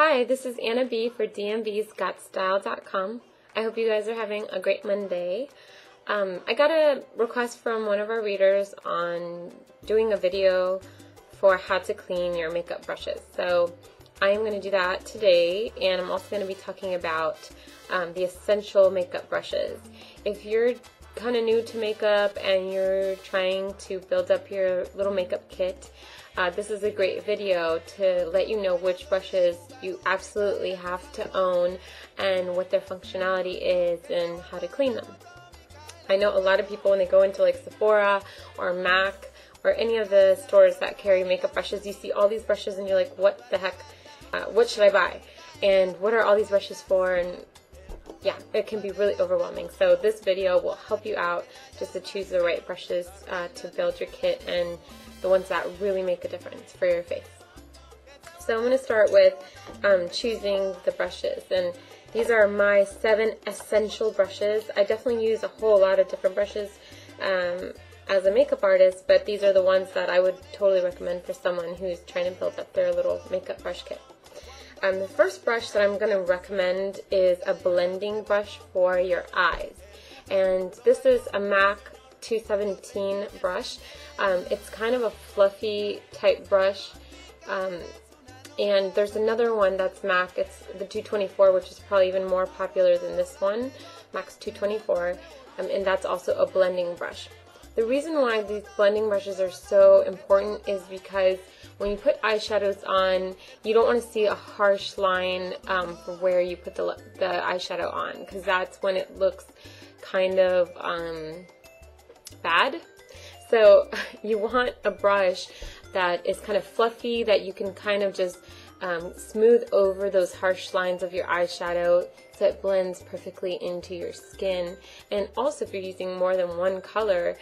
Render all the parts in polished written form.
Hi, this is Anna B for dmbsgotstyle.com. I hope you guys are having a great Monday. I got a request from one of our readers on doing a video for how to clean your makeup brushes. So I am going to do that today, and I'm also going to be talking about the essential makeup brushes. If you're kind of new to makeup and you're trying to build up your little makeup kit, this is a great video to let you know which brushes you absolutely have to own and what their functionality is and how to clean them. I know a lot of people, when they go into like Sephora or MAC or any of the stores that carry makeup brushes, you see all these brushes and you're like, what the heck, what should I buy? And what are all these brushes for? And yeah, it can be really overwhelming. So this video will help you out just to choose the right brushes to build your kit and the ones that really make a difference for your face. So I'm going to start with choosing the brushes, and these are my 7 essential brushes. I definitely use a whole lot of different brushes as a makeup artist, but these are the ones that I would totally recommend for someone who's trying to build up their little makeup brush kit. The first brush that I'm going to recommend is a blending brush for your eyes, and this is a MAC 217 brush. It's kind of a fluffy type brush, and there's another one that's MAC, it's the 224, which is probably even more popular than this one, MAC's 224, and that's also a blending brush. The reason why these blending brushes are so important is because when you put eyeshadows on, you don't want to see a harsh line for where you put the eyeshadow on, because that's when it looks kind of bad. So you want a brush that is kind of fluffy, that you can kind of just smooth over those harsh lines of your eyeshadow so it blends perfectly into your skin. And also, if you're using more than one color,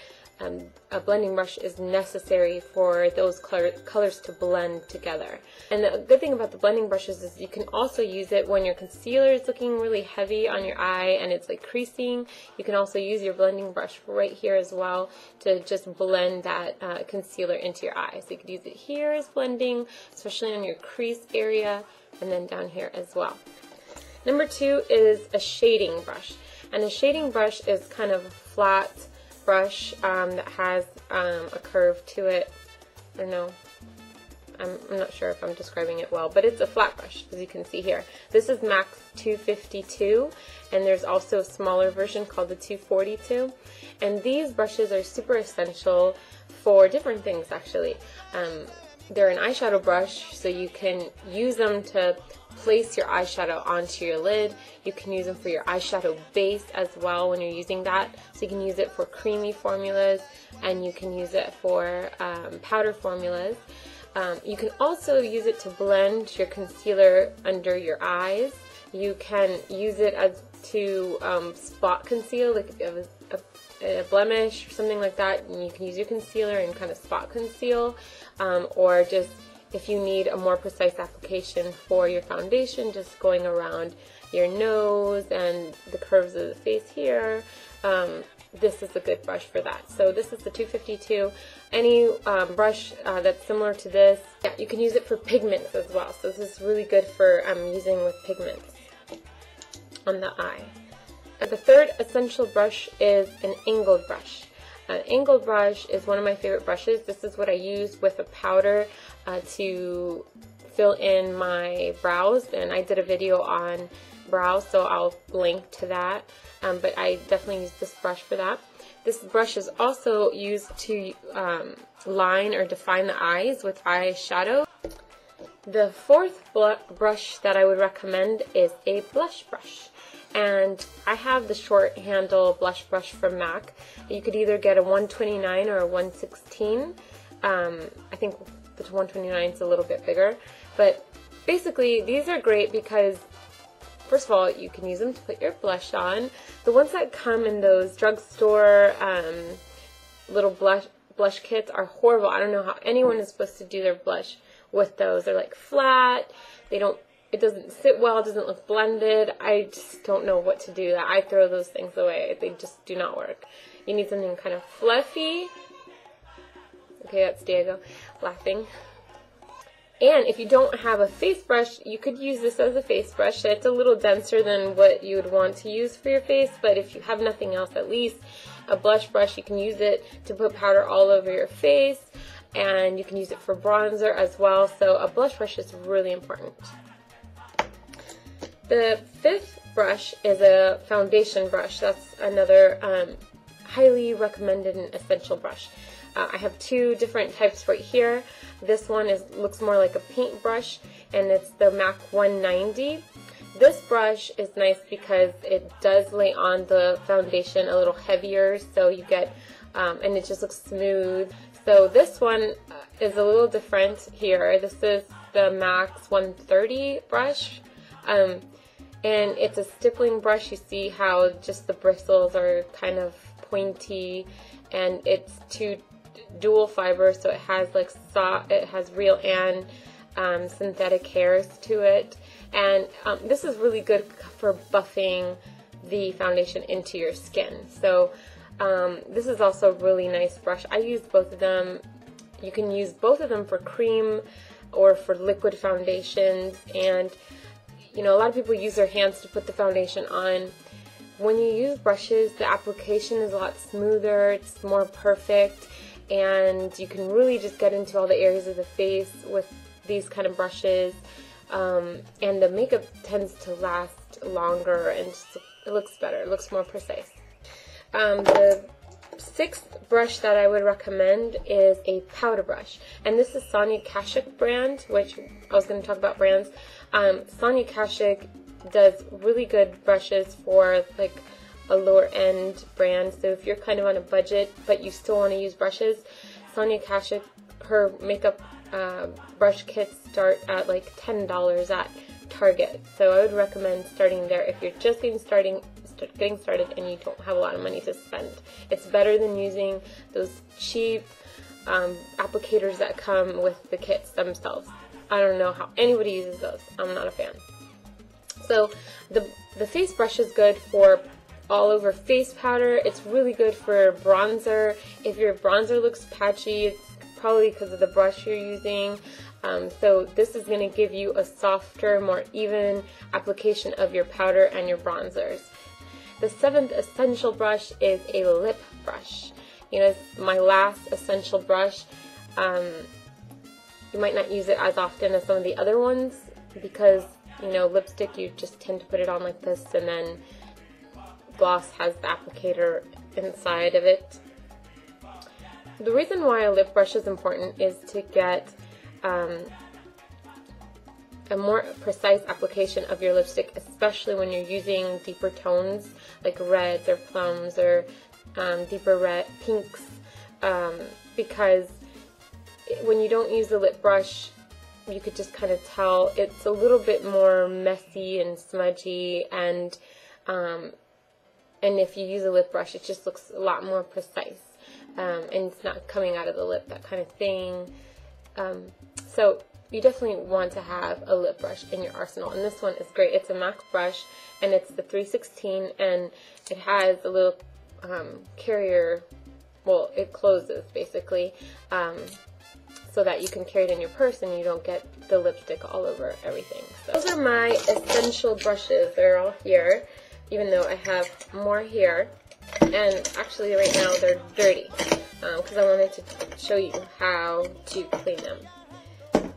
a blending brush is necessary for those colors to blend together. And the good thing about the blending brushes is you can also use it when your concealer is looking really heavy on your eye and it's like creasing. You can also use your blending brush right here as well to just blend that concealer into your eye. So you could use it here as blending, especially on your crease area, and then down here as well. Number 2 is a shading brush. And a shading brush is kind of a flat brush that has a curve to it. I don't know, I'm not sure if I'm describing it well, but it's a flat brush, as you can see here. This is MAC 252, and there's also a smaller version called the 242. And these brushes are super essential for different things, actually. They're an eyeshadow brush, so you can use them to place your eyeshadow onto your lid. You can use them for your eyeshadow base as well when you're using that. So you can use it for creamy formulas, and you can use it for powder formulas. You can also use it to blend your concealer under your eyes. You can use it as to spot conceal, like if you have a blemish or something like that, and you can use your concealer and kind of spot conceal, or just if you need a more precise application for your foundation, just going around your nose and the curves of the face here, this is a good brush for that. So this is the 252. Any brush that's similar to this, yeah, you can use it for pigments as well. So this is really good for using with pigments on the eye. The third essential brush is an angled brush. An angled brush is one of my favorite brushes. This is what I use with a powder to fill in my brows, and I did a video on brows, so I'll link to that, but I definitely use this brush for that. This brush is also used to line or define the eyes with eyeshadow. The fourth brush that I would recommend is a blush brush. And I have the short handle blush brush from MAC. You could either get a 129 or a 116. I think the 129 is a little bit bigger. But basically, these are great because, first of all, you can use them to put your blush on. The ones that come in those drugstore little blush kits are horrible. I don't know how anyone is supposed to do their blush with those. They're like flat. It doesn't sit well, it doesn't look blended. I just don't know what to do. I throw those things away. They just do not work. You need something kind of fluffy. Okay, that's Diego laughing. And if you don't have a face brush, you could use this as a face brush. It's a little denser than what you would want to use for your face, but if you have nothing else, at least a blush brush, you can use it to put powder all over your face, and you can use it for bronzer as well. So a blush brush is really important. The fifth brush is a foundation brush. That's another highly recommended and essential brush. I have two different types right here. This one looks more like a paint brush, and it's the MAC 190. This brush is nice because it does lay on the foundation a little heavier, so you get, and it just looks smooth. So this one is a little different here. This is the MAC 130 brush, and it's a stippling brush. You see how just the bristles are kind of pointy, and it's dual fiber, so it has like it has real and synthetic hairs to it, and this is really good for buffing the foundation into your skin. So this is also a really nice brush. I use both of them. You can use both of them for cream or for liquid foundations, and you know, a lot of people use their hands to put the foundation on. When you use brushes, the application is a lot smoother, it's more perfect, and you can really just get into all the areas of the face with these kind of brushes, and the makeup tends to last longer, and it looks better, it looks more precise. The sixth brush that I would recommend is a powder brush, and this is Sonia Kashuk brand, which I was going to talk about brands. Sonia Kashuk does really good brushes for like a lower end brand, so if you're kind of on a budget but you still want to use brushes, Sonia Kashuk, her makeup brush kits start at like $10 at Target, so I would recommend starting there if you're just getting started and you don't have a lot of money to spend. It's better than using those cheap applicators that come with the kits themselves. I don't know how anybody uses those. I'm not a fan. So the face brush is good for all over face powder. It's really good for bronzer. If your bronzer looks patchy, it's probably because of the brush you're using. So this is going to give you a softer, more even application of your powder and your bronzers. The seventh essential brush is a lip brush. You know, it's my last essential brush. You might not use it as often as some of the other ones because, you know, lipstick, you just tend to put it on like this, and then gloss has the applicator inside of it. The reason why a lip brush is important is to get a more precise application of your lipstick, especially when you're using deeper tones like reds or plums or deeper red pinks, because when you don't use the lip brush, you could just kind of tell it's a little bit more messy and smudgy, and if you use a lip brush, it just looks a lot more precise, and it's not coming out of the lip, that kind of thing. So you definitely want to have a lip brush in your arsenal, and this one is great. It's a MAC brush, and it's the 316, and it has a little carrier, well, it closes basically, so that you can carry it in your purse and you don't get the lipstick all over everything. So those are my essential brushes. They're all here, even though I have more here, and actually right now they're dirty because I wanted to show you how to clean them.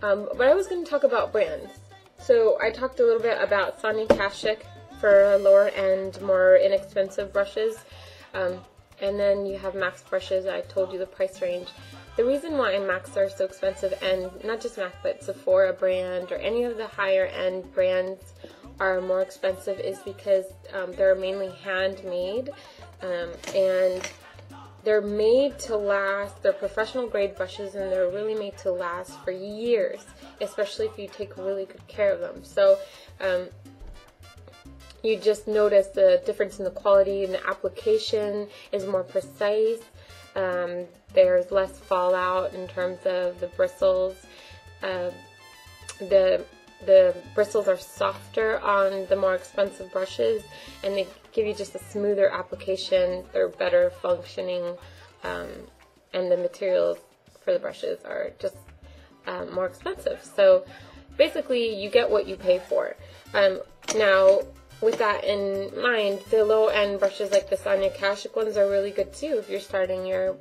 But I was going to talk about brands. So I talked a little bit about Sonia Kashuk for lower end, more inexpensive brushes, and then you have MAC brushes. I told you the price range. The reason why MACs are so expensive, and not just MAC, but Sephora brand or any of the higher end brands are more expensive, is because they're mainly handmade, and they're made to last. They're professional grade brushes, and they're really made to last for years, especially if you take really good care of them. So you just notice the difference in the quality, and the application is more precise. There's less fallout in terms of the bristles. The bristles are softer on the more expensive brushes, and they give you just a smoother application. They're better functioning, and the materials for the brushes are just more expensive. So basically, you get what you pay for. Now, with that in mind, the low-end brushes like the Sonia Kashuk ones are really good too if you're starting your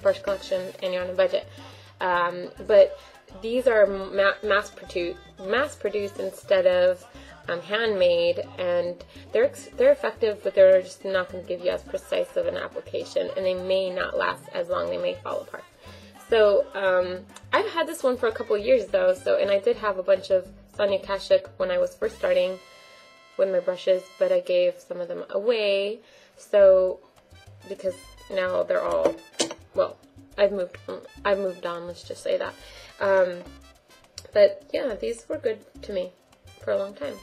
brush collection and you're on a budget. But these are mass-produced instead of handmade, and they're effective, but they're just not going to give you as precise of an application, and they may not last as long. They may fall apart. So I've had this one for a couple of years though, and I did have a bunch of Sonia Kashuk when I was first starting with my brushes, but I gave some of them away, so because now they're all, well, I've moved on, let's just say that. But yeah, these were good to me for a long time.